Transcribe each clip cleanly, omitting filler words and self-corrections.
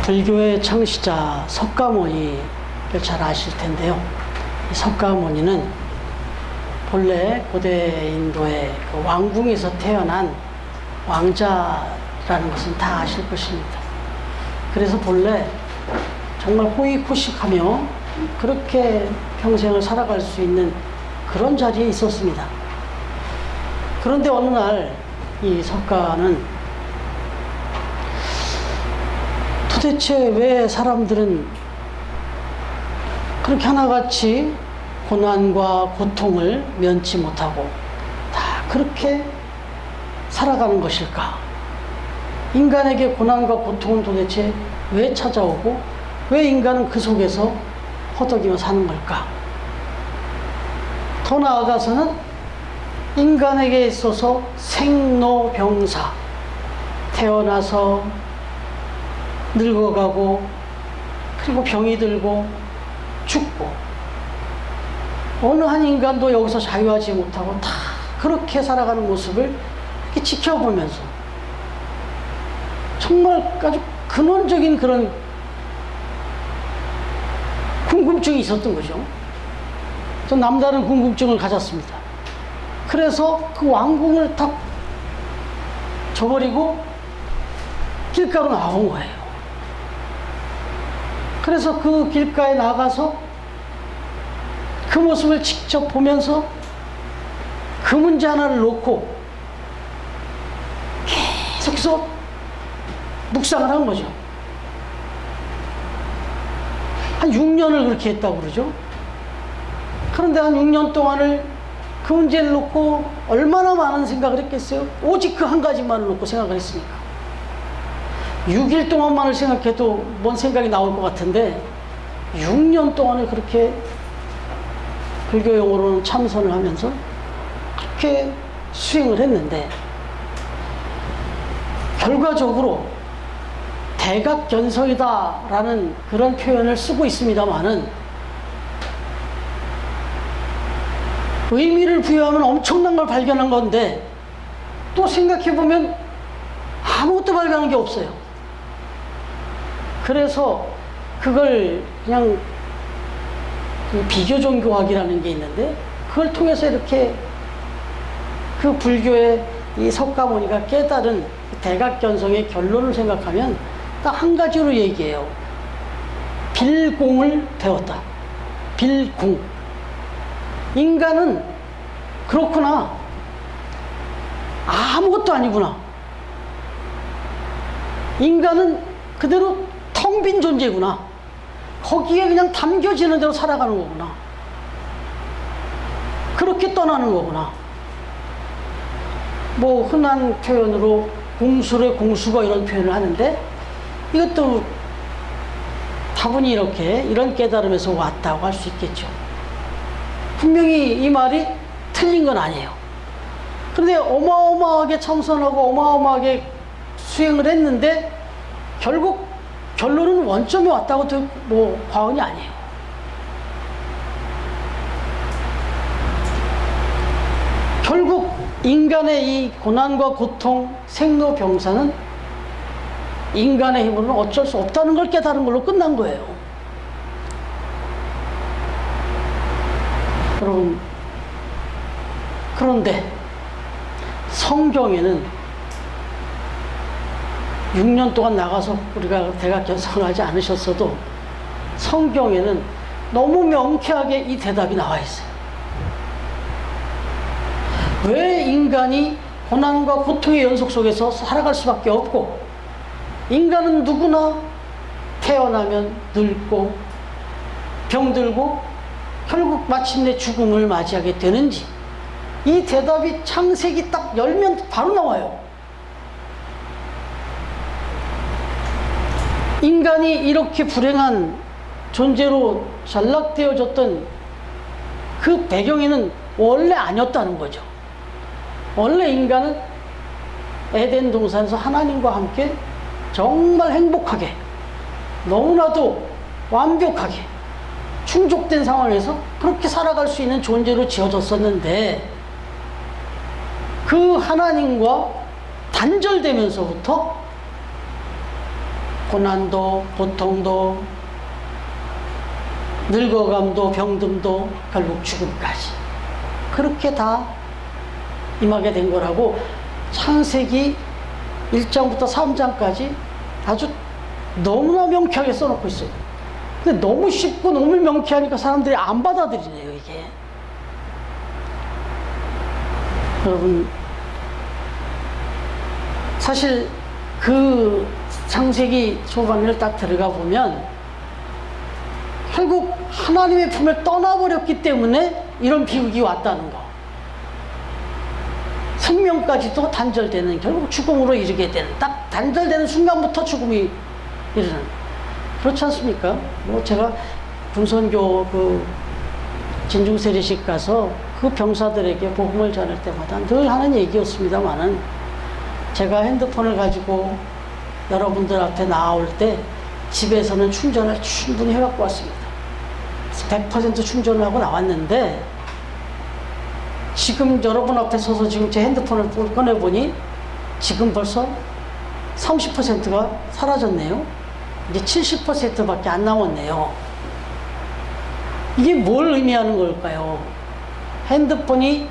불교의 창시자 석가모니를 잘 아실 텐데요. 이 석가모니는 본래 고대 인도의 그 왕궁에서 태어난 왕자라는 것은 다 아실 것입니다. 그래서 본래 정말 호의호식하며 그렇게 평생을 살아갈 수 있는 그런 자리에 있었습니다. 그런데 어느 날 이 석가는 도대체 왜 사람들은 그렇게 하나같이 고난과 고통을 면치 못하고 다 그렇게 살아가는 것일까? 인간에게 고난과 고통은 도대체 왜 찾아오고 왜 인간은 그 속에서 허덕이며 사는 걸까? 더 나아가서는 인간에게 있어서 생로병사, 태어나서 늙어가고 그리고 병이 들고 죽고 어느 한 인간도 여기서 자유하지 못하고 다 그렇게 살아가는 모습을 이렇게 지켜보면서 정말 아주 근원적인 그런 궁금증이 있었던 거죠. 전 남다른 궁금증을 가졌습니다. 그래서 그 왕궁을 딱 저버리고 길가로 나온 거예요. 그래서 그 길가에 나가서 그 모습을 직접 보면서 그 문제 하나를 놓고 계속해서 묵상을 한 거죠. 한 6년을 그렇게 했다고 그러죠. 그런데 한 6년 동안을 그 문제를 놓고 얼마나 많은 생각을 했겠어요? 오직 그 한 가지만을 놓고 생각을 했으니까. 6일 동안만을 생각해도 뭔 생각이 나올 것 같은데 6년 동안을 그렇게 불교 용어로는 참선을 하면서 그렇게 수행을 했는데 결과적으로 대각견성이다라는 그런 표현을 쓰고 있습니다만은 의미를 부여하면 엄청난 걸 발견한 건데 또 생각해보면 아무것도 발견한 게 없어요. 그래서 그걸 그냥 비교종교학이라는 게 있는데 그걸 통해서 이렇게 그 불교의 이 석가모니가 깨달은 대각견성의 결론을 생각하면 딱 한 가지로 얘기해요. 빌공을 배웠다. 빌공. 인간은 그렇구나. 아무것도 아니구나. 인간은 그대로 텅 빈 존재구나. 거기에 그냥 담겨지는 대로 살아가는 거구나. 그렇게 떠나는 거구나. 뭐 흔한 표현으로 공수래 공수거 이런 표현을 하는데 이것도 다분히 이렇게 이런 깨달음에서 왔다고 할 수 있겠죠. 분명히 이 말이 틀린 건 아니에요. 그런데 어마어마하게 참선하고 어마어마하게 수행을 했는데 결국 결론은 원점에 왔다고 해도 뭐 과언이 아니에요. 결국 인간의 이 고난과 고통, 생로병사는 인간의 힘으로는 어쩔 수 없다는 걸 깨달은 걸로 끝난 거예요. 여러분, 그런데 성경에는 6년 동안 나가서 우리가 대각견성을 하지 않으셨어도 성경에는 너무 명쾌하게 이 대답이 나와 있어요. 왜 인간이 고난과 고통의 연속 속에서 살아갈 수밖에 없고 인간은 누구나 태어나면 늙고 병들고 결국 마침내 죽음을 맞이하게 되는지 이 대답이 창세기 딱 열면 바로 나와요. 인간이 이렇게 불행한 존재로 전락되어졌던 그 배경에는 원래 아니었다는 거죠. 원래 인간은 에덴 동산에서 하나님과 함께 정말 행복하게 너무나도 완벽하게 충족된 상황에서 그렇게 살아갈 수 있는 존재로 지어졌었는데 그 하나님과 단절되면서부터 고난도, 고통도, 늙어감도, 병듦도, 결국 죽음까지 그렇게 다 임하게 된 거라고 창세기 1장부터 3장까지 아주 너무나 명쾌하게 써놓고 있어요. 근데 너무 쉽고 너무 명쾌하니까 사람들이 안 받아들이네요, 이게. 여러분, 사실 그 창세기 초반을 딱 들어가 보면 결국 하나님의 품을 떠나버렸기 때문에 이런 비극이 왔다는 거. 생명까지도 단절되는, 결국 죽음으로 이르게 되는, 딱 단절되는 순간부터 죽음이 이르는. 그렇지 않습니까? 뭐 제가 군선교 그 진중세례식 가서 그 병사들에게 복음을 전할 때마다 늘 하는 얘기였습니다만은, 제가 핸드폰을 가지고 여러분들 앞에 나올 때 집에서는 충전을 충분히 해갖고 왔습니다. 100% 충전을 하고 나왔는데, 지금 여러분 앞에 서서 지금 제 핸드폰을 꺼내보니 지금 벌써 30%가 사라졌네요. 이제 70%밖에 안 남았네요. 이게 뭘 의미하는 걸까요? 핸드폰이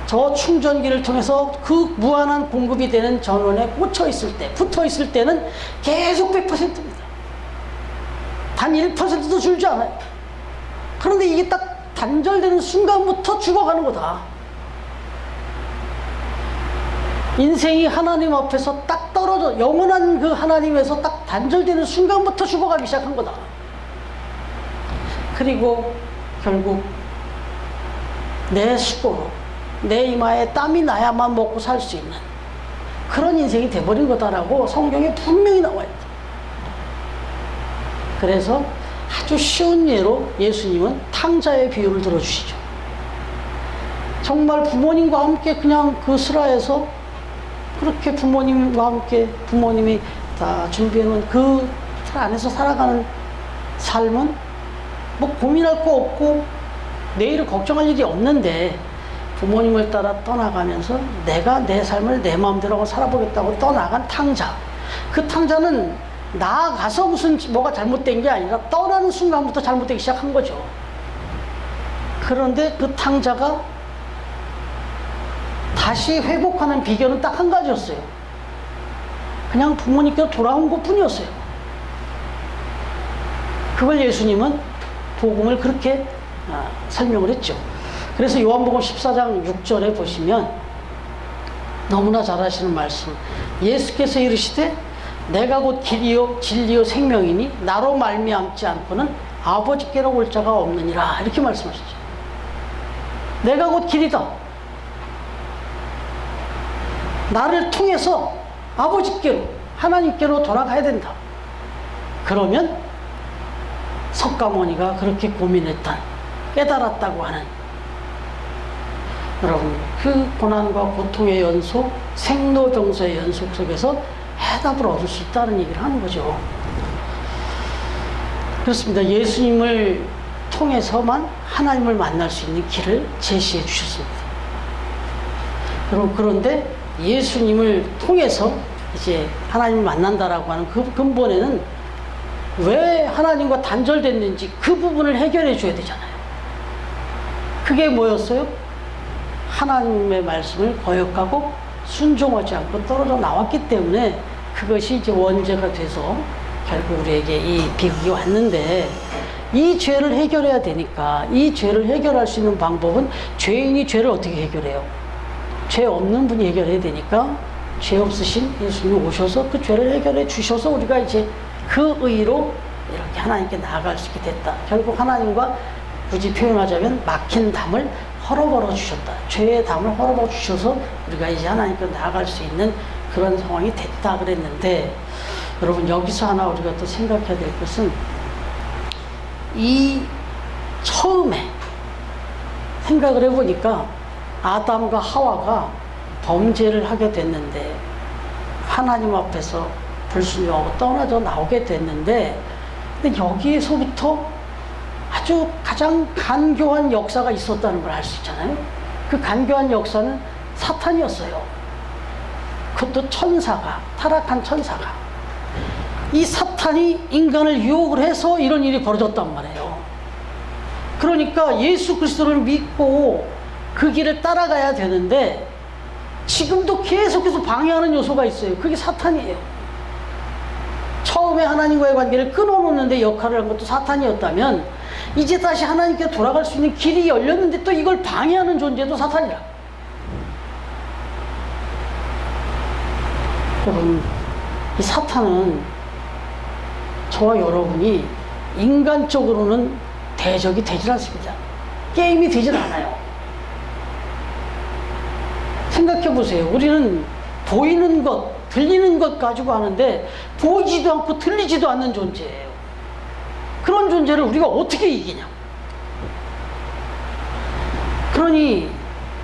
저 충전기를 통해서 그 무한한 공급이 되는 전원에 꽂혀 있을 때, 붙어 있을 때는 계속 100%입니다. 단 1%도 줄지 않아요. 그런데 이게 딱 단절되는 순간부터 죽어가는 거다. 인생이 하나님 앞에서 딱 떨어져, 영원한 그 하나님에서 딱 단절되는 순간부터 죽어가기 시작한 거다. 그리고 결국 내 수고로, 내 이마에 땀이 나야만 먹고 살 수 있는 그런 인생이 돼버린 거다라고 성경에 분명히 나와 있다. 그래서 아주 쉬운 예로 예수님은 탕자의 비유를 들어주시죠. 정말 부모님과 함께 그냥 그 슬하에서 그렇게 부모님과 함께 부모님이 다 준비해놓은 그 틀 안에서 살아가는 삶은 뭐 고민할 거 없고 내일을 걱정할 일이 없는데, 부모님을 따라 떠나가면서 내가 내 삶을 내 마음대로 하고 살아보겠다고 떠나간 탕자. 그 탕자는 나아가서 무슨 뭐가 잘못된 게 아니라 떠나는 순간부터 잘못되기 시작한 거죠. 그런데 그 탕자가 다시 회복하는 비결은 딱 한 가지였어요. 그냥 부모님께로 돌아온 것 뿐이었어요. 그걸 예수님은 복음을 그렇게 설명을 했죠. 그래서 요한복음 14장 6절에 보시면 너무나 잘 아시는 말씀, 예수께서 이르시되 내가 곧 길이요 진리요 생명이니 나로 말미암지 않고는 아버지께로 올 자가 없느니라, 이렇게 말씀하시죠. 내가 곧 길이다. 나를 통해서 아버지께로, 하나님께로 돌아가야 된다. 그러면 석가모니가 그렇게 고민했던, 깨달았다고 하는, 여러분, 그 고난과 고통의 연속, 생로병사의 연속 속에서 해답을 얻을 수 있다는 얘기를 하는 거죠. 그렇습니다. 예수님을 통해서만 하나님을 만날 수 있는 길을 제시해 주셨습니다. 여러분, 그런데 예수님을 통해서 이제 하나님을 만난다라고 하는 그 근본에는 왜 하나님과 단절됐는지 그 부분을 해결해 줘야 되잖아요. 그게 뭐였어요? 하나님의 말씀을 거역하고 순종하지 않고 떨어져 나왔기 때문에 그것이 이제 원죄가 돼서 결국 우리에게 이 비극이 왔는데, 이 죄를 해결해야 되니까, 이 죄를 해결할 수 있는 방법은 죄인이 죄를 어떻게 해결해요? 죄 없는 분이 해결해야 되니까 죄 없으신 예수님이 오셔서 그 죄를 해결해 주셔서 우리가 이제 그 의로 이렇게 하나님께 나아갈 수 있게 됐다. 결국 하나님과 굳이 표현하자면 막힌 담을 헐어버려 주셨다. 죄의 담을 헐어버려 주셔서 우리가 이제 하나님께 나아갈 수 있는 그런 상황이 됐다 그랬는데, 여러분, 여기서 하나 우리가 또 생각해야 될 것은, 이 처음에 생각을 해보니까 아담과 하와가 범죄를 하게 됐는데, 하나님 앞에서 불순종하고 떠나져 나오게 됐는데, 근데 여기에서부터 아주 가장 간교한 역사가 있었다는 걸 알 수 있잖아요. 그 간교한 역사는 사탄이었어요. 그것도 천사가, 타락한 천사가. 이 사탄이 인간을 유혹을 해서 이런 일이 벌어졌단 말이에요. 그러니까 예수 그리스도를 믿고 그 길을 따라가야 되는데 지금도 계속해서 방해하는 요소가 있어요. 그게 사탄이에요. 처음에 하나님과의 관계를 끊어놓는데 역할을 한 것도 사탄이었다면 이제 다시 하나님께 돌아갈 수 있는 길이 열렸는데 또 이걸 방해하는 존재도 사탄이라. 여러분, 이 사탄은 저와 여러분이 인간적으로는 대적이 되질 않습니다. 게임이 되질 않아요. 생각해 보세요. 우리는 보이는 것, 들리는 것 가지고 하는데 보이지도 않고 들리지도 않는 존재예요. 그런 존재를 우리가 어떻게 이기냐? 그러니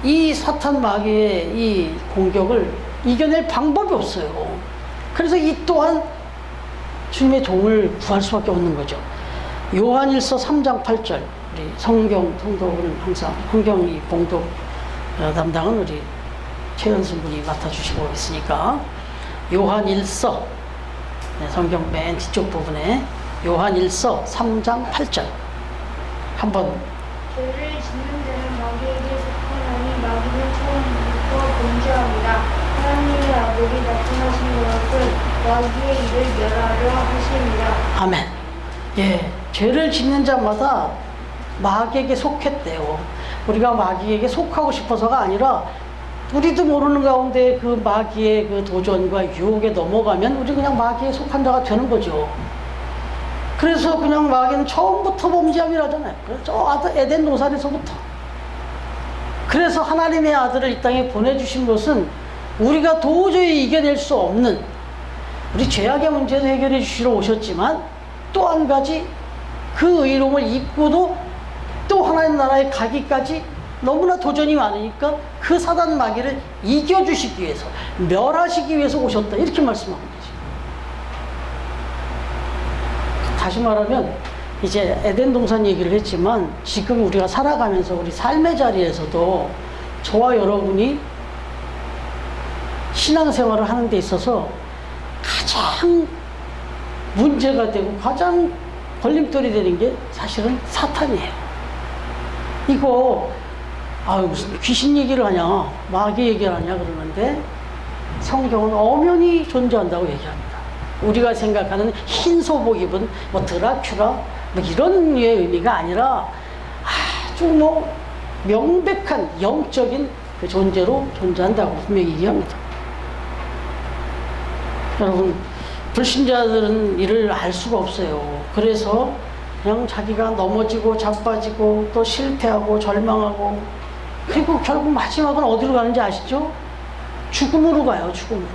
이 사탄 마귀의 이 공격을 이겨낼 방법이 없어요. 그래서 이 또한 주님의 도움을 구할 수밖에 없는 거죠. 요한일서 3장 8절, 우리 성경 통독은 항상 성경 이 봉독 담당은 우리 최현순 분이 맡아주시고 있으니까 요한일서, 성경 맨 뒤쪽 부분에 요한일서 3장 8절 한번. 죄를 짓는 자는 마귀에게 속하나니 마귀는 처음부터 범죄합니다. 하나님의 아들이 나타나신 것은 마귀의 일을 멸하려 하십니다. 아멘. 예, 죄를 짓는 자마다 마귀에게 속했대요. 우리가 마귀에게 속하고 싶어서가 아니라 우리도 모르는 가운데 그 마귀의 그 도전과 유혹에 넘어가면 우리 그냥 마귀에 속한 자가 되는 거죠. 그래서 그냥 마귀는 처음부터 범죄함이라잖아요. 저 에덴 동산에서부터. 그래서 하나님의 아들을 이 땅에 보내주신 것은 우리가 도저히 이겨낼 수 없는 우리 죄악의 문제도 해결해 주시러 오셨지만 또 한 가지 그 의로움을 입고도 또 하나님 나라에 가기까지 너무나 도전이 많으니까 그 사단 마귀를 이겨주시기 위해서, 멸하시기 위해서 오셨다, 이렇게 말씀하고 계시죠. 다시 말하면 이제 에덴 동산 얘기를 했지만 지금 우리가 살아가면서 우리 삶의 자리에서도 저와 여러분이 신앙생활을 하는 데 있어서 가장 문제가 되고 가장 걸림돌이 되는 게 사실은 사탄이에요. 이거 무슨 귀신 얘기를 하냐, 마귀 얘기를 하냐 그러는데 성경은 엄연히 존재한다고 얘기합니다. 우리가 생각하는 흰 소복 입은 뭐 드라큘라 뭐 이런 류의 의미가 아니라 아주 뭐 명백한 영적인 그 존재로 존재한다고 분명히 얘기합니다. 여러분, 불신자들은 이를 알 수가 없어요. 그래서 그냥 자기가 넘어지고 자빠지고 또 실패하고 절망하고, 그리고 결국 마지막은 어디로 가는지 아시죠? 죽음으로 가요. 죽음으로.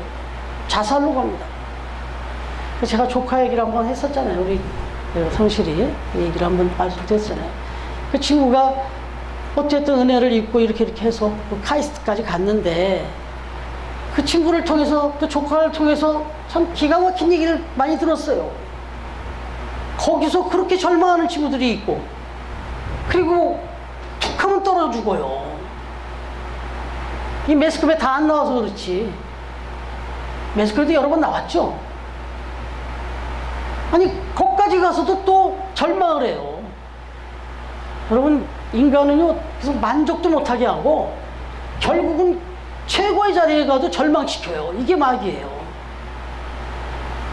자살로 갑니다. 제가 조카 얘기를 한번 했었잖아요. 우리 성실이 얘기를 한번 말씀드렸잖아요. 그 친구가 어쨌든 은혜를 입고 이렇게 해서 그 카이스트까지 갔는데 그 친구를 통해서, 그 조카를 통해서 참 기가 막힌 얘기를 많이 들었어요. 거기서 그렇게 절망하는 친구들이 있고, 그리고 툭 하면 떨어져 죽어요. 이 매스컴에 다 안 나와서 그렇지. 매스컴에도 여러 번 나왔죠. 아니, 거기까지 가서도 또 절망을 해요. 여러분, 인간은요, 계속 만족도 못하게 하고 결국은 최고의 자리에 가도 절망시켜요. 이게 마귀예요.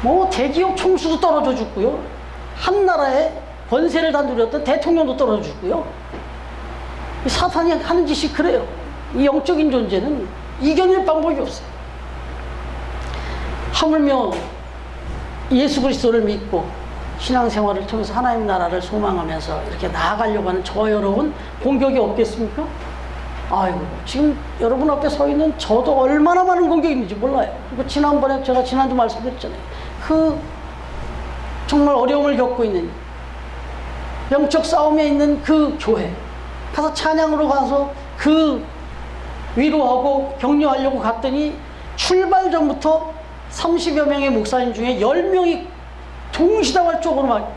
뭐 대기업 총수도 떨어져 죽고요, 한 나라의 권세를 다 누렸던 대통령도 떨어져 죽고요. 사탄이 하는 짓이 그래요. 이 영적인 존재는 이겨낼 방법이 없어요. 하물며 예수 그리스도를 믿고 신앙생활을 통해서 하나님 나라를 소망하면서 이렇게 나아가려고 하는 저와 여러분, 공격이 없겠습니까? 아이고, 지금 여러분 앞에 서 있는 저도 얼마나 많은 공격이 있는지 몰라요. 그리고 지난번에 제가 지난주 말씀드렸잖아요. 그 정말 어려움을 겪고 있는, 영적 싸움에 있는 그 교회 가서 찬양으로 가서 그 위로하고 격려하려고 갔더니 출발 전부터 30여 명의 목사님 중에 10명이 동시다발적으로 막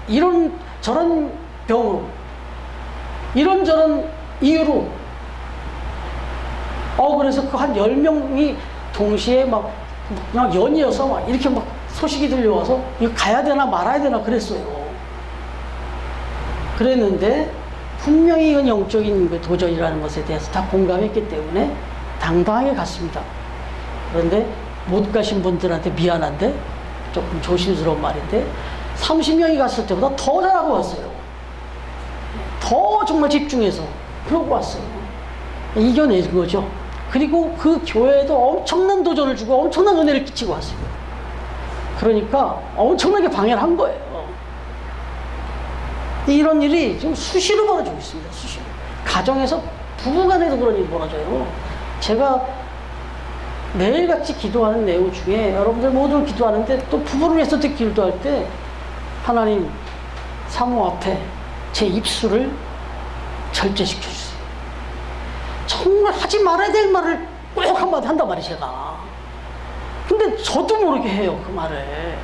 이런 저런 병으로, 이런저런 이유로, 그래서 그 한 10명이 동시에 막 그냥 연이어서 막 이렇게 막 소식이 들려와서 이거 가야 되나 말아야 되나 그랬어요. 그랬는데 분명히 이건 영적인 그 도전이라는 것에 대해서 다 공감했기 때문에 당당하게 갔습니다. 그런데 못 가신 분들한테 미안한데 조금 조심스러운 말인데 30명이 갔을 때보다 더 잘하고 왔어요. 더 정말 집중해서 그러고 왔어요. 이겨낸 거죠. 그리고 그 교회에도 엄청난 도전을 주고 엄청난 은혜를 끼치고 왔어요. 그러니까 엄청나게 방해를 한 거예요. 이런 일이 지금 수시로 벌어지고 있습니다. 수시로. 가정에서 부부간에도 그런 일이 벌어져요. 제가 매일같이 기도하는 내용 중에 여러분들 모두 기도하는데 또 부부를 위해서 기도할 때 하나님 사모 앞에 제 입술을 절제시켜 주세요. 정말 하지 말아야 될 말을 꼭 한마디 한단 말이에요, 제가. 근데 저도 모르게 해요, 그 말을.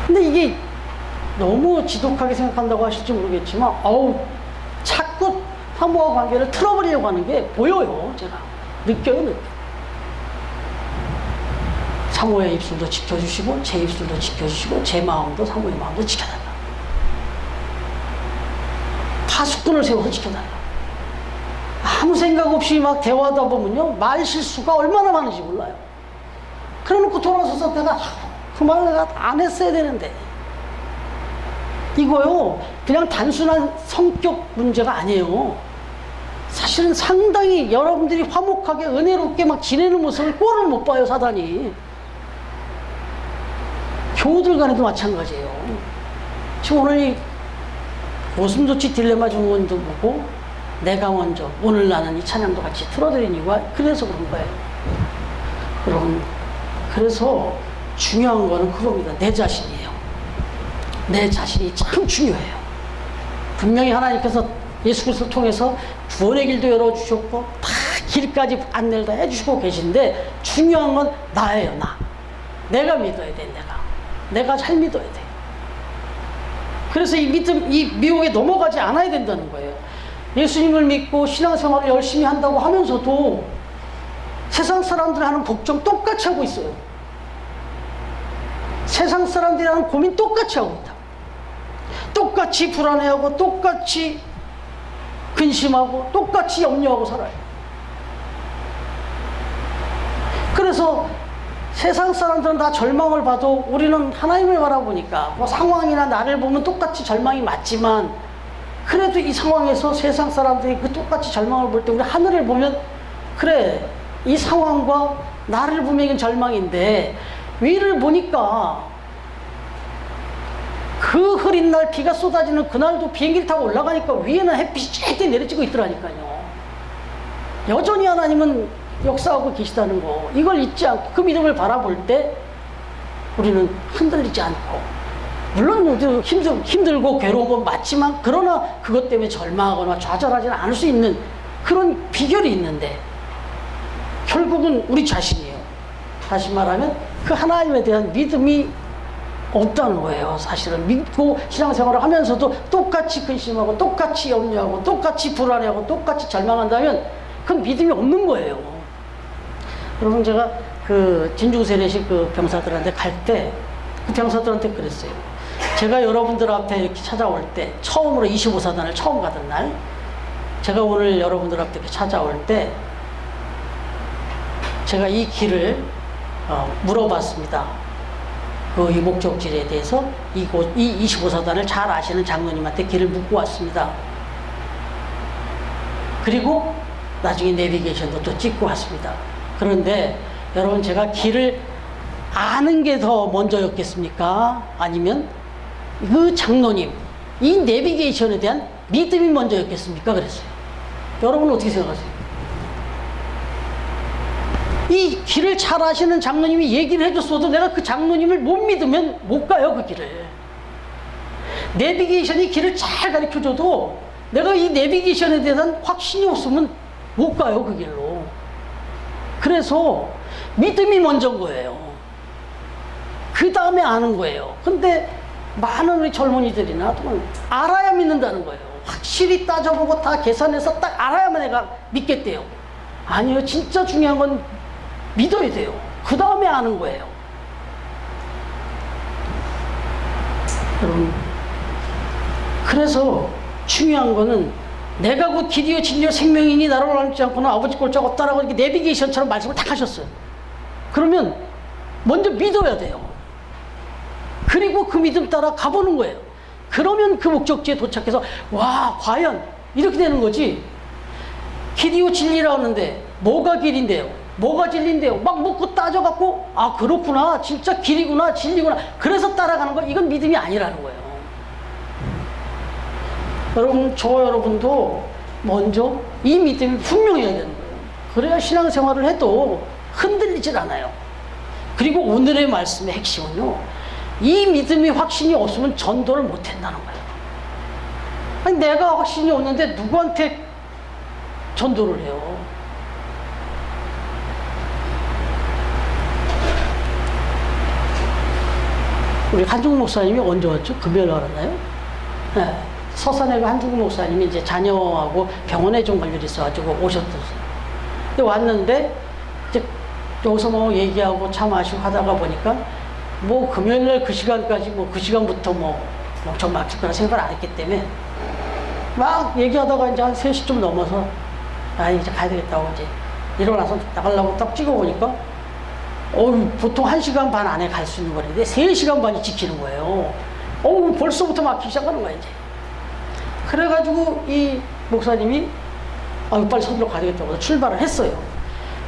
근데 이게 너무 지독하게 생각한다고 하실지 모르겠지만, 자꾸 사모와 관계를 틀어버리려고 하는 게 보여요, 제가. 느껴요. 사모의 입술도 지켜주시고, 제 입술도 지켜주시고, 제 마음도 사모의 마음도 지켜달라. 파수꾼을 세워서 지켜달라. 아무 생각 없이 막 대화하다 보면요, 말 실수가 얼마나 많은지 몰라요. 그래놓고 돌아서서 내가 그 말을 내가 안 했어야 되는데. 이거요, 그냥 단순한 성격 문제가 아니에요. 사실은 상당히 여러분들이 화목하게 은혜롭게 막 지내는 모습을 꼴을 못 봐요, 사단이. 교우들 간에도 마찬가지예요. 지금 오늘 이 고슴도치 딜레마 증후군도 보고 내가 먼저 오늘 나는 이 찬양도 같이 틀어드린 이유가 그래서 그런 거예요. 그래서 중요한 거는 그겁니다. 내 자신이에요. 내 자신이 참 중요해요. 분명히 하나님께서 예수 그리스도를 통해서 구원의 길도 열어주셨고 다 길까지 안내를 다 해주시고 계신데 중요한 건 나예요. 내가 믿어야 돼. 내가 잘 믿어야 돼. 그래서 이 미혹에 넘어가지 않아야 된다는 거예요. 예수님을 믿고 신앙생활을 열심히 한다고 하면서도 세상 사람들이 하는 걱정 똑같이 하고 있어요. 세상 사람들이 하는 고민 똑같이 하고 있다. 똑같이 불안해하고 똑같이 근심하고 똑같이 염려하고 살아요. 그래서 세상 사람들은 다 절망을 봐도 우리는 하나님을 바라보니까 뭐 상황이나 나를 보면 똑같이 절망이 맞지만 그래도 이 상황에서 세상 사람들이 그 똑같이 절망을 볼 때 우리 하늘을 보면 그래 이 상황과 나를 보면 이건 절망인데 위를 보니까 그 흐린 날 비가 쏟아지는 그날도 비행기를 타고 올라가니까 위에는 햇빛이 쬐게 내려지고 있더라니까요. 여전히 하나님은 역사하고 계시다는 거 이걸 잊지 않고 그 믿음을 바라볼 때 우리는 흔들리지 않고 물론 우리도 힘들고 괴로운 건 맞지만 그러나 그것 때문에 절망하거나 좌절하지는 않을 수 있는 그런 비결이 있는데 결국은 우리 자신이에요. 다시 말하면 그 하나님에 대한 믿음이 없다는 거예요. 사실은 믿고 신앙생활을 하면서도 똑같이 근심하고 똑같이 염려하고 똑같이 불안해하고 똑같이 절망한다면 그건 믿음이 없는 거예요. 여러분 제가 그 진주 세례식 그 병사들한테 갈 때 그 병사들한테 그랬어요. 제가 여러분들 앞에 이렇게 찾아올 때 처음으로 25사단을 처음 가던 날 제가 오늘 여러분들 앞에 이렇게 찾아올 때 제가 이 길을 물어봤습니다. 이 목적지에 대해서 이 25사단을 잘 아시는 장로님한테 길을 묻고 왔습니다. 그리고 나중에 내비게이션도 또 찍고 왔습니다. 그런데 여러분 제가 길을 아는 게 더 먼저였겠습니까? 아니면 그 장로님 이 내비게이션에 대한 믿음이 먼저였겠습니까? 그랬어요. 여러분은 어떻게 생각하세요? 이 길을 잘 아시는 장로님이 얘기를 해줬어도 내가 그 장로님을 못 믿으면 못 가요, 그 길을. 내비게이션이 길을 잘 가르쳐줘도 내가 이 내비게이션에 대한 확신이 없으면 못 가요, 그 길로. 그래서 믿음이 먼저인 거예요. 그 다음에 아는 거예요. 근데 많은 우리 젊은이들이나 알아야 믿는다는 거예요. 확실히 따져보고 다 계산해서 딱 알아야만 내가 믿겠대요. 아니요, 진짜 중요한 건 믿어야 돼요. 그 다음에 아는 거예요. 여러분, 그래서 중요한 거는 내가 곧 길이요 진리요 생명이니 나를 알지 않고는 아버지 꼴짝 없다라고 이렇게 내비게이션처럼 말씀을 딱 하셨어요. 그러면 먼저 믿어야 돼요. 그리고 그 믿음 따라 가보는 거예요. 그러면 그 목적지에 도착해서 와 과연 이렇게 되는 거지. 길이요 진리라 하는데 뭐가 길인데요? 뭐가 진리인데요? 막 묻고 따져갖고 아 그렇구나 진짜 길이구나 진리구나 그래서 따라가는 거 이건 믿음이 아니라는 거예요. 여러분 저와 여러분도 먼저 이 믿음이 분명해야 되는 거예요. 그래야 신앙생활을 해도 흔들리질 않아요. 그리고 오늘의 말씀의 핵심은요, 이 믿음의 확신이 없으면 전도를 못 한다는 거예요. 아니 내가 확신이 없는데 누구한테 전도를 해요? 우리 한중국 목사님이 언제 왔죠? 금요일 날 왔나요? 네. 서산에 그 한중국 목사님이 이제 자녀하고 병원에 좀 관련이 있어가지고 오셨어요. 근데 왔는데 이제 여기서 뭐 얘기하고 차 마시고 하다가 보니까 뭐 금요일 날 그 시간까지 뭐 그 시간부터 뭐 엄청 막힐 거라 생각을 안 했기 때문에 막 얘기하다가 이제 한 3시쯤 넘어서 아 이제 가야 되겠다고 이제 일어나서 나가려고 딱 찍어보니까 보통 1시간 반 안에 갈 수 있는 거리인데 3시간 반이 지키는 거예요. 벌써부터 막히기 시작하는 거야 이제. 그래가지고 이 목사님이 빨리 서둘러 가야 되겠다고 출발을 했어요.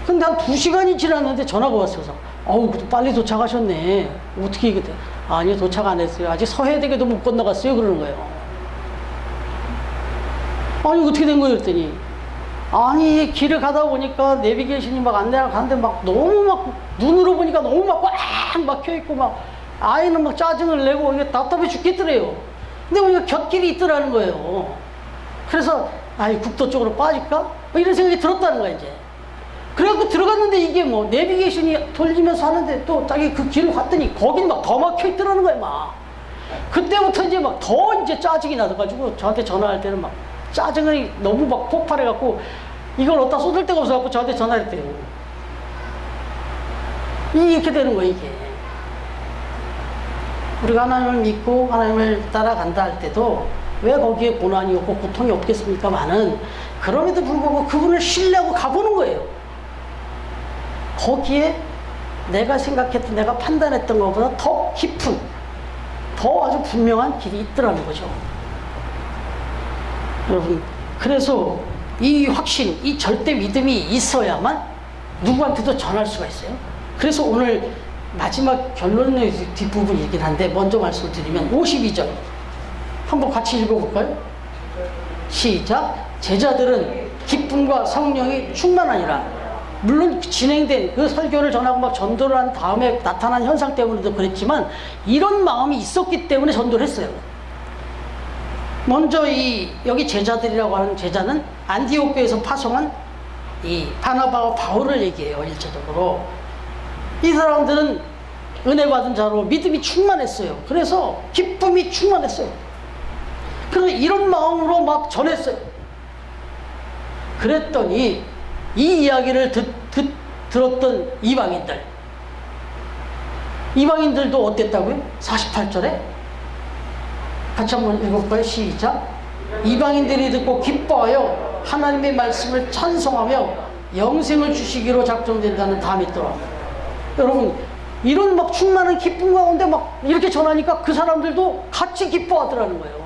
근데 한 2시간이 지났는데 전화가 왔어요. 그래서 빨리 도착하셨네. 어떻게 이게 돼? 아니요 도착 안 했어요. 아직 서해대교도 못 건너갔어요. 그러는 거예요. 아니 어떻게 된 거예요? 그랬더니 아니 길을 가다 보니까 내비게이션이 막 안내를 가는데 막 너무 막 눈으로 보니까 너무 막 꽉 막혀있고 막 아이는 막 짜증을 내고 이게 답답해 죽겠더래요. 근데 보니까 곁길이 있더라는 거예요. 그래서 국도 쪽으로 빠질까? 뭐 이런 생각이 들었다는 거야 이제. 그래갖고 들어갔는데 이게 뭐 내비게이션이 돌리면서 하는데 또 자기 그 길을 갔더니 거긴 막 더 막혀있더라는 거야 막. 그때부터 이제 막 더 이제 짜증이 나가지고 저한테 전화할 때는 막 짜증이 너무 막 폭발해갖고 이걸 어디다 쏟을 데가 없어갖고 저한테 전화를 했대요. 이렇게 되는 거예요 이게. 우리가 하나님을 믿고 하나님을 따라간다 할 때도 왜 거기에 고난이 없고 고통이 없겠습니까? 많은 그럼에도 불구하고 그분을 신뢰하고 가보는 거예요. 거기에 내가 생각했던 내가 판단했던 것보다 더 깊은 더 아주 분명한 길이 있더라는 거죠. 여러분 그래서 이 확신 이 절대 믿음이 있어야만 누구한테도 전할 수가 있어요. 그래서 오늘 마지막 결론의 뒷부분이긴 한데 먼저 말씀드리면 52절 한번 같이 읽어볼까요? 시작. 제자들은 기쁨과 성령이 충만하니라. 물론 진행된 그 설교를 전하고 막 전도를 한 다음에 나타난 현상 때문에도 그랬지만 이런 마음이 있었기 때문에 전도를 했어요. 먼저 여기 제자들이라고 하는 제자는 안디옥교에서 파송한 이 바나바와 바울을 얘기해요. 일차적으로 이 사람들은 은혜 받은 자로 믿음이 충만했어요. 그래서 기쁨이 충만했어요. 그래서 이런 마음으로 막 전했어요. 그랬더니 이 이야기를 들었던 이방인들도 어땠다고요? 48절에 같이 한번 읽어볼까요? 시작. 이방인들이 듣고 기뻐하여 하나님의 말씀을 찬송하며 영생을 주시기로 작정된다는 담이 있더라. 여러분 이런 막 충만한 기쁨 가운데 막 이렇게 전하니까 그 사람들도 같이 기뻐하더라는 거예요.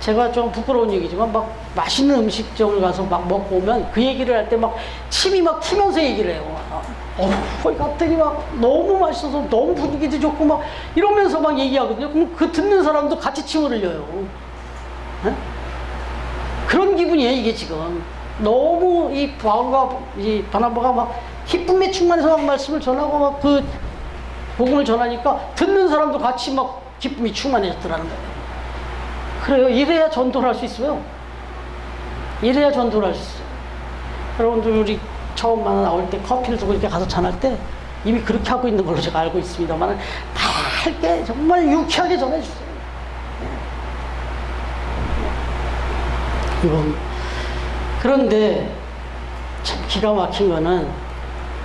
제가 좀 부끄러운 얘기지만 막 맛있는 음식점을 가서 막 먹고 오면 그 얘기를 할 때 막 침이 막 튀면서 얘기를 해요. 거기 갔더니 막 너무 맛있어서 너무 분위기도 좋고 막 이러면서 막 얘기하거든요. 그럼 그 듣는 사람도 같이 침을 흘려요. 네? 그런 기분이에요 이게 지금. 너무 이 바울과 이 바나바가 막 기쁨에 충만해서 막 말씀을 전하고 막 그 복음을 전하니까 듣는 사람도 같이 막 기쁨이 충만해졌더라는 거예요. 그래요. 이래야 전도를 할 수 있어요. 이래야 전도를 할 수 있어요. 여러분들 우리 처음 나올 때 커피를 두고 이렇게 가서 전할 때 이미 그렇게 하고 있는 걸로 제가 알고 있습니다만 밝게 정말 유쾌하게 전해주세요. 그런데 참 기가 막힌 거는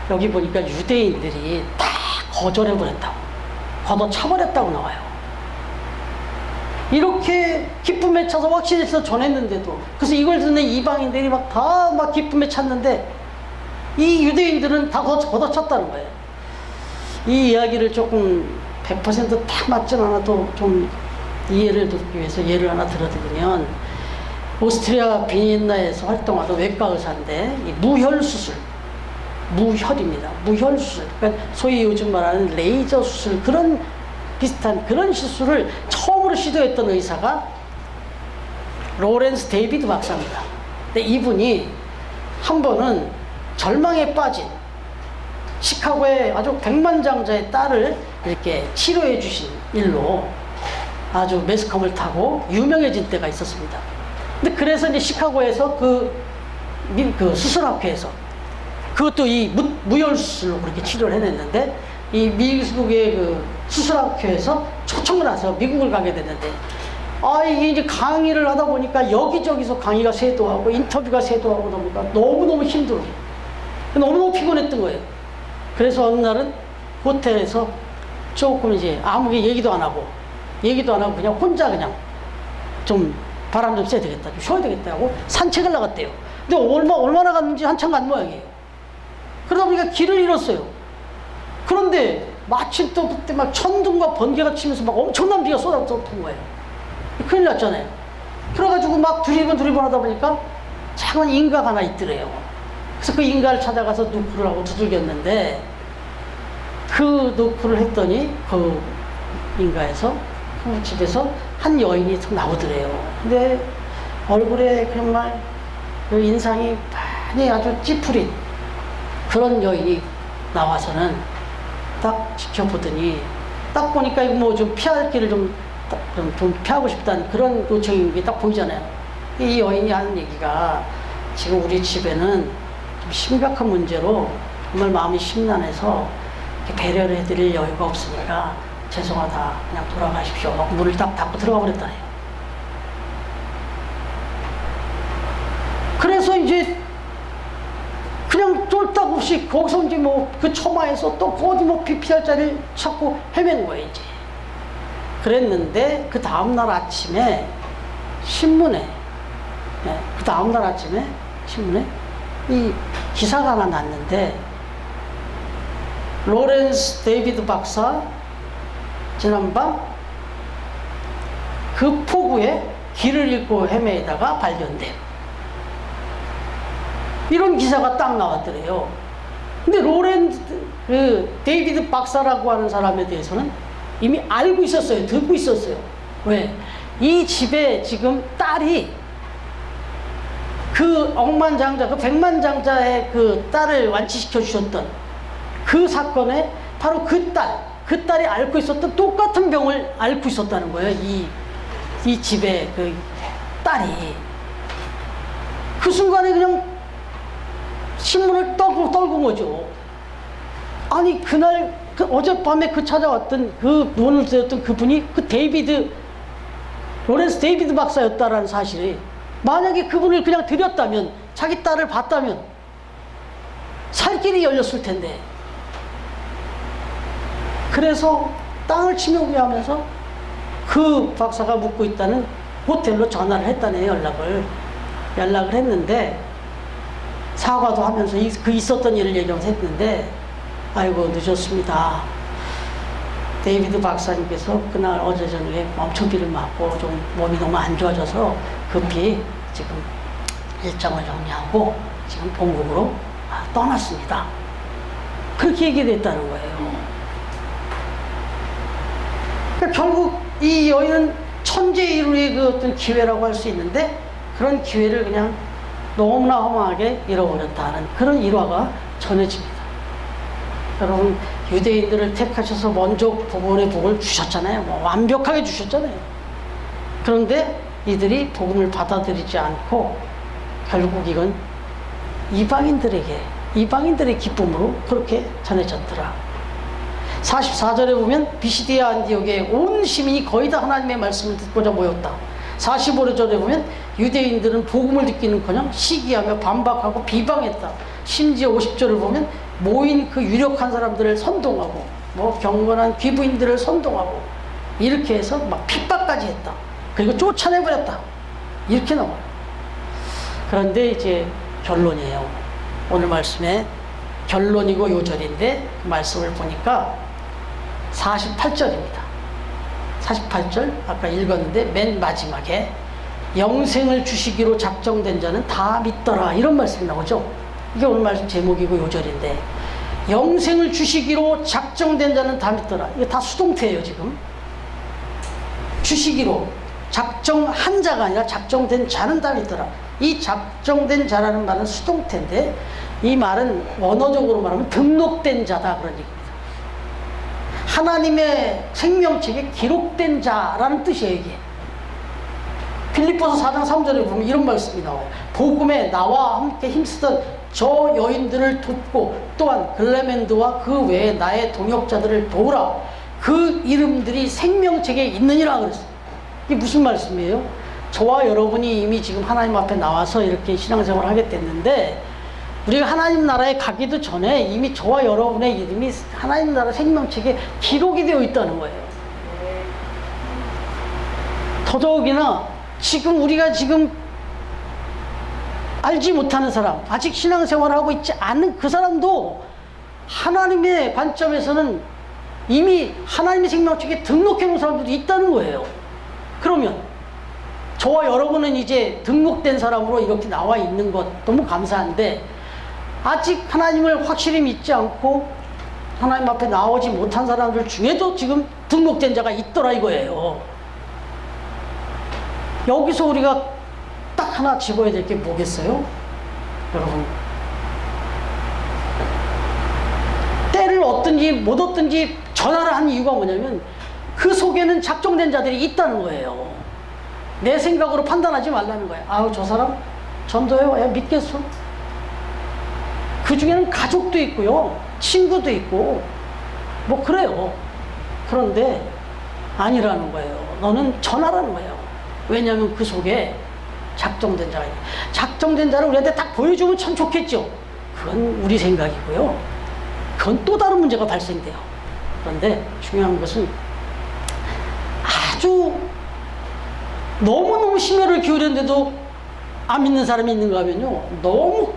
여기 보니까 유대인들이 다 거절해버렸다고 걷어차버렸다고 나와요. 이렇게 기쁨에 차서 확신해서 전했는데도, 그래서 이걸 듣는 이방인들이 막 다 막 기쁨에 찼는데 이 유대인들은 다 걷어찼다는 거예요. 이 이야기를 조금 100%다 맞진 않아도 좀 이해를 돕기 위해서 예를 하나 들어드리면, 오스트리아 비엔나에서 활동하던 외과 의사인데 이 무혈수술, 무혈입니다. 무혈수술, 그러니까 소위 요즘 말하는 레이저 수술, 그런 비슷한 그런 시술을 처음으로 시도했던 의사가 로렌스 데이비드 박사입니다. 근데 이분이 한 번은 절망에 빠진 시카고의 아주 백만장자의 딸을 이렇게 치료해 주신 일로 아주 매스컴을 타고 유명해진 때가 있었습니다. 근데 그래서 이제 시카고에서 그 수술학회에서, 그것도 이 무혈수술로 그렇게 치료를 해냈는데, 이 미국의 그 수술학회에서 초청을 와서 미국을 가게 됐는데, 이게 이제 강의를 하다 보니까 여기저기서 강의가 쇄도하고 인터뷰가 쇄도하고 그러다 보니까 너무너무 힘들어. 너무너무 피곤했던 거예요. 그래서 어느 날은 호텔에서 조금 이제 아무 얘기도 안 하고 그냥 혼자 그냥 좀 바람 좀 쐬야 되겠다, 좀 쉬어야 되겠다 하고 산책을 나갔대요. 근데 얼마나 갔는지 한참 간 모양이에요. 그러다 보니까 길을 잃었어요. 그런데 마침 또 그때 막 천둥과 번개가 치면서 막 엄청난 비가 쏟아졌던 거예요. 큰일 났잖아요. 그래가지고 막 두리번 하다 보니까 작은 인가가 하나 있더래요. 그래서 그 인가를 찾아가서 누크를 하고 두들겼는데, 그 누크를 했더니 그 인가에서, 그 집에서 한 여인이 나오더래요. 근데 얼굴에 정말 그 인상이 많이 아주 찌푸린 그런 여인이 나와서는 딱 지켜보더니, 딱 보니까 이거 뭐 좀 피할 길을 좀 피하고 싶다는 그런 요청인 게 딱 보이잖아요. 이 여인이 하는 얘기가, 지금 우리 집에는 좀 심각한 문제로 정말 마음이 심란해서 배려를 해드릴 여유가 없으니까 죄송하다, 그냥 돌아가십시오. 문을 딱 닫고 들어가 버렸다네요. 그래서 이제 그냥 쫄딱 없이 거기서 이제 뭐 그 처마에서 또 어디 뭐 피할 자리를 찾고 헤맨 거예요, 이제. 그랬는데 그 다음날 아침에 신문에, 그 다음날 아침에 신문에 이 기사가 하나 났는데, 로렌스 데이비드 박사 지난밤 그 폭우에 길을 잃고 헤매다가 발견돼요. 이런 기사가 딱 나왔더래요. 근데 로렌스 데이비드 박사라고 하는 사람에 대해서는 이미 알고 있었어요. 듣고 있었어요. 왜? 이 집에 지금 딸이 그 억만장자, 그 백만장자의 그 딸을 완치시켜 주셨던 그 사건에 바로 그 딸이 앓고 있었던 똑같은 병을 앓고 있었다는 거예요. 이 집에 그 딸이. 그 순간에 그냥 신문을 떨군 거죠. 아니, 그날, 어젯밤에 찾아왔던 그 문을 들었던 그분이 로렌스 데이비드 박사였다라는 사실이, 만약에 그분을 그냥 들였다면, 자기 딸을 봤다면 살 길이 열렸을 텐데. 그래서 땅을 치며 구하면서 그 박사가 묵고 있다는 호텔로 전화를 했다네요. 연락을 했는데, 사과도 하면서 그 있었던 일을 얘기하면서 했는데, 아이고 늦었습니다. 데이비드 박사님께서 그날 어제 저녁에 엄청 비를 맞고 좀 몸이 너무 안 좋아져서 급히 지금 일정을 정리하고 지금 본국으로 떠났습니다. 그렇게 얘기됐다는 거예요. 그러니까 결국 이 여인은 천재일우의 그 어떤 기회라고 할 수 있는데, 그런 기회를 그냥 너무나 허망하게 잃어버렸다는 그런 일화가 전해집니다. 여러분, 유대인들을 택하셔서 먼저 복음의 복을 주셨잖아요. 뭐 완벽하게 주셨잖아요. 그런데 이들이 복음을 받아들이지 않고 결국 이건 이방인들의 기쁨으로 그렇게 전해졌더라. 44절에 보면 비시디아 안디옥의 온 시민이 거의 다 하나님의 말씀을 듣고자 모였다. 45절에 보면 유대인들은 복음을 듣기는커녕 시기하며 반박하고 비방했다. 심지어 50절을 보면 모인 그 유력한 사람들을 선동하고 뭐 경건한 귀부인들을 선동하고 이렇게 해서 막 핍박까지 했다. 그리고 쫓아내버렸다. 이렇게 나와요. 그런데 이제 결론이에요. 오늘 말씀에 결론이고 요절인데 그 말씀을 보니까 48절입니다. 48절 아까 읽었는데 맨 마지막에 영생을 주시기로 작정된 자는 다 믿더라, 이런 말씀이 나오죠. 이게 오늘 말씀 제목이고 요절인데, 영생을 주시기로 작정된 자는 다 믿더라. 이게 다 수동태예요. 지금 주시기로 작정한 자가 아니라 작정된 자는 다 믿더라. 이 작정된 자라는 말은 수동태인데, 이 말은 원어적으로 말하면 등록된 자다, 그런 얘기입니다. 하나님의 생명책에 기록된 자라는 뜻이에요. 이게 빌립보서 4장 3절에 보면 이런 말씀이 나와요. 복음에 나와 함께 힘쓰던 저 여인들을 돕고 또한 글레멘드와 그 외에 나의 동역자들을 도우라. 그 이름들이 생명책에 있느니라 그랬어요. 이게 무슨 말씀이에요? 저와 여러분이 이미 지금 하나님 앞에 나와서 이렇게 신앙생활을 하게 됐는데, 우리가 하나님 나라에 가기도 전에 이미 저와 여러분의 이름이 하나님 나라 생명책에 기록이 되어 있다는 거예요. 더더욱이나 지금 우리가 지금 알지 못하는 사람, 아직 신앙생활을 하고 있지 않은 그 사람도 하나님의 관점에서는 이미 하나님의 생명책에 등록해 놓은 사람들도 있다는 거예요. 그러면 저와 여러분은 이제 등록된 사람으로 이렇게 나와 있는 것 너무 감사한데, 아직 하나님을 확실히 믿지 않고 하나님 앞에 나오지 못한 사람들 중에도 지금 등록된 자가 있더라 이거예요. 여기서 우리가 딱 하나 집어야 될 게 뭐겠어요? 여러분, 때를 얻든지 못 얻든지 전화를 한 이유가 뭐냐면 그 속에는 작정된 자들이 있다는 거예요. 내 생각으로 판단하지 말라는 거예요. 아우, 저 사람 전도해요. 야, 믿겠어? 그 중에는 가족도 있고요, 친구도 있고 뭐 그래요. 그런데 아니라는 거예요. 너는 전하라는 거예요. 왜냐하면 그 속에 작정된 자가 있어요. 작정된 자를 우리한테 딱 보여주면 참 좋겠죠. 그건 우리 생각이고요. 그건 또 다른 문제가 발생돼요. 그런데 중요한 것은 아주 너무너무 심혈을 기울였는데도 안 믿는 사람이 있는가 하면요, 너무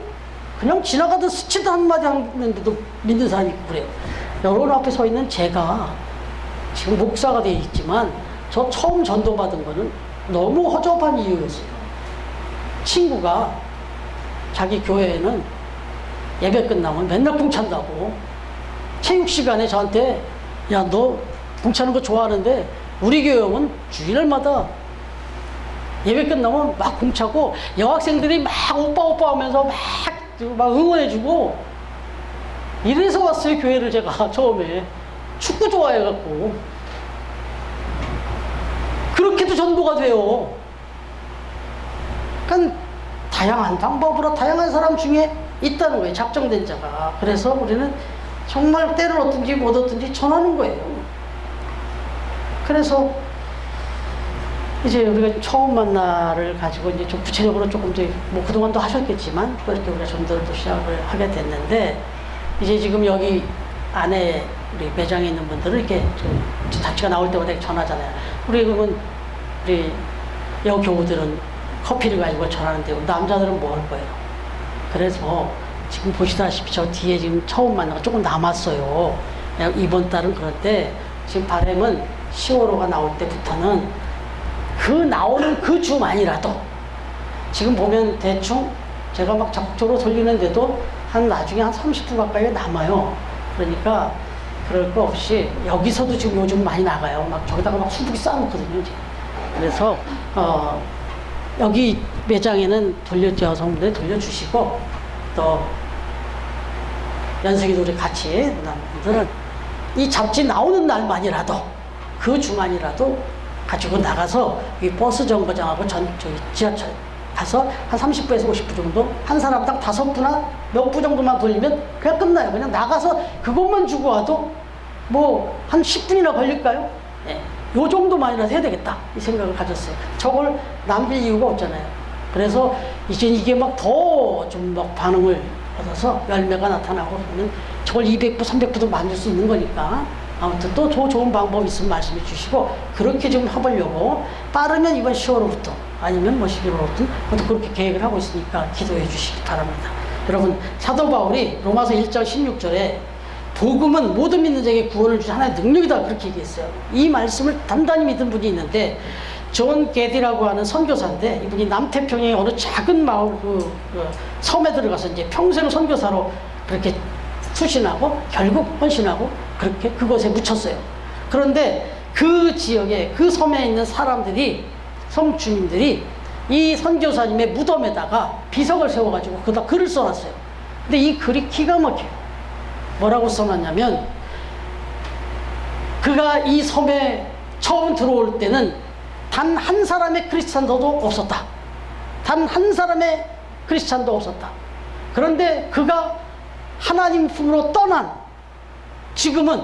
그냥 지나가던 스치도 한마디 하는데도 믿는 사람이 있고 그래요. 여러분 앞에 서 있는 제가 지금 목사가 되어 있지만 저 처음 전도받은 거는 너무 허접한 이유였어요. 친구가 자기 교회에는 예배 끝나면 맨날 공찬다고, 체육 시간에 저한테 야, 너 공차는 거 좋아하는데 우리 교회 오면 주일날마다 예배 끝나면 막 공차고 여학생들이 막 오빠 하면서 막 응원해주고, 이래서 왔어요 교회를. 제가 처음에 축구 좋아해갖고 그렇게도 전도가 돼요. 그러니까 다양한 방법으로 다양한 사람 중에 있다는 거예요, 작정된 자가. 그래서 우리는 정말 때를 얻든지 못 얻든지 전하는 거예요. 그래서 이제 우리가 처음 만나를 가지고 이제 좀 구체적으로 조금 이제 뭐 그동안도 하셨겠지만 또 이렇게 우리가 전도를 또 시작을 하게 됐는데, 이제 지금 여기 안에 우리 매장에 있는 분들은 이렇게 좀 잡지가 나올 때마다 이렇게 전하잖아요. 우리 그러면 우리 여교우들은 커피를 가지고 전하는데 남자들은 뭐 할 거예요? 그래서 지금 보시다시피 저 뒤에 지금 처음 만나가 조금 남았어요. 이번 달은. 그런데 지금 바람은 10월호가 나올 때부터는 그 나오는 그 주만이라도, 지금 보면 대충 제가 막 적극적으로 돌리는데도 한 나중에 한 30분 가까이 남아요. 그러니까 그럴 거 없이 여기서도 지금 요즘 많이 나가요. 막 저기다가 막 수북이 쌓아놓거든요 이제. 그래서 여기 매장에는 여성분들 돌려주시고, 또 연석이도 우리 같이 남들은 이 잡지 나오는 날만이라도, 그 주만이라도 가지고 나가서 이 버스 정거장하고 저기 지하철 가서 한 30분에서 50분 정도, 한 사람당 5부나 몇 부 정도만 돌리면 그냥 끝나요. 그냥 나가서 그것만 주고 와도 뭐 한 10분이나 걸릴까요? 네. 요 정도만이라도 해야 되겠다, 이 생각을 가졌어요. 저걸 남길 이유가 없잖아요. 그래서 이제 이게 막 더 좀 막 반응을 얻어서 열매가 나타나고 그러면 저걸 200부, 300부도 만들 수 있는 거니까 아무튼 또 좋은 방법 있으면 말씀해 주시고 그렇게 좀 해보려고 빠르면 이번 10월부터 아니면 뭐 11월부터 그렇게 계획을 하고 있으니까 기도해 주시기 바랍니다. 여러분 사도 바울이 로마서 1장 16절에 복음은 모든 믿는 자에게 구원을 주신 하나의 능력이다 그렇게 얘기했어요. 이 말씀을 단단히 믿은 분이 있는데 존 게디라고 하는 선교사인데 이분이 남태평양의 어느 작은 마을 그 섬에 들어가서 이제 평생 선교사로 그렇게 수신하고 결국 헌신하고 그렇게 그곳에 묻혔어요. 그런데 그 지역에 그 섬에 있는 사람들이 섬 주민들이 이 선교사님의 무덤에다가 비석을 세워가지고 거기다 글을 써놨어요. 근데 이 글이 기가 막혀요. 뭐라고 써놨냐면 그가 이 섬에 처음 들어올 때는 단 한 사람의 크리스찬도 없었다. 단 한 사람의 크리스찬도 없었다. 그런데 그가 하나님 품으로 떠난 지금은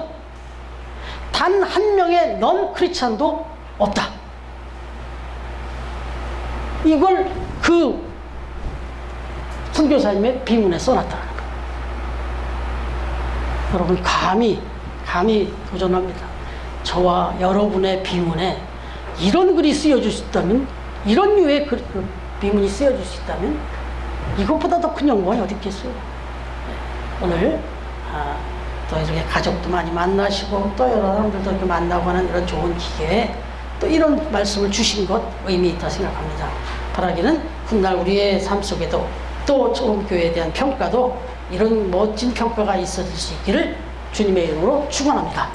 단 한 명의 넌 크리스찬도 없다. 이걸 그 선교사님의 비문에 써놨다는 거예요. 여러분 감히 도전합니다. 저와 여러분의 비문에 이런 글이 쓰여질 수 있다면, 이런 류의 그 비문이 쓰여질 수 있다면 이것보다 더 큰 영광이 어디 있겠어요. 오늘 또 이렇게 가족도 많이 만나시고 또 여러 사람들도 이렇게 만나고 하는 이런 좋은 기회에 또 이런 말씀을 주신 것 의미 있다 생각합니다. 바라기는 훗날 우리의 삶 속에도 또 좋은 교회에 대한 평가도 이런 멋진 평가가 있어질 수 있기를 주님의 이름으로 축원합니다.